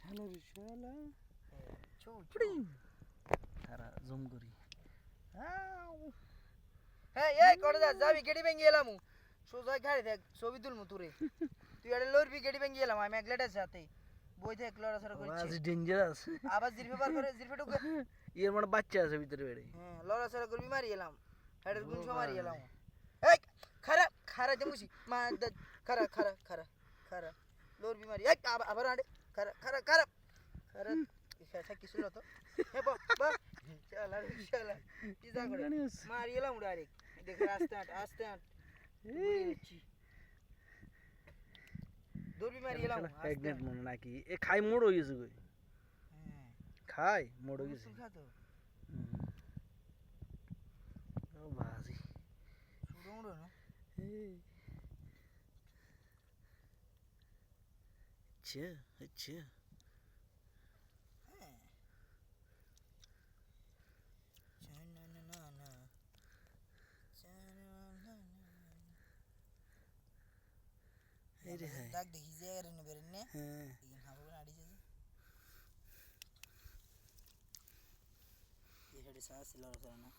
শালা চু তারা জুম করি হ্যাঁ এই করে যা যাবি গেড়ি ভেঙে এলাম সোজা গাড়ি দেখ ছবি তুলমু তুরে তুই আরে লড়বি গেড়ি ভেঙে এলাম আমি একলেটের সাথে বই দেখ লড়াছড়া আজ করছে ডেঞ্জারাস আবার জিরফে বার করে জিরফে ঢুকে এর মানে বাচ্চা আছে ভিতরে বেড়ে হ্যাঁ লড়াছড়া করবি মারি এলাম হেডের গুণ মারি এলাম এই খারা খারা দেমুছি মা খারা খারা খারা খারা লড়বি মারি এই আবার আড়ে খারা খারা খারা খারা ইসা কিছু না তো হে বা শালা শালা কি যা করে মারি এলাম ডাইরেক্ট দেখ আস্তে আট দৌড়বি মারি এলাম প্রেগনেন্ট মনে নাকি এ খাই মোড় হয়ে গেছে কই হ্যাঁ খাই মোড় হয়ে গেছে খাতো ও বাজি শুরু মুড়ো না আচ্ছা আচ্ছা দাগ দেখি যে এর বেরেন নে হ্যাঁ ইন হাবো আড়িছে যে এই হেডে সাহস ছিল না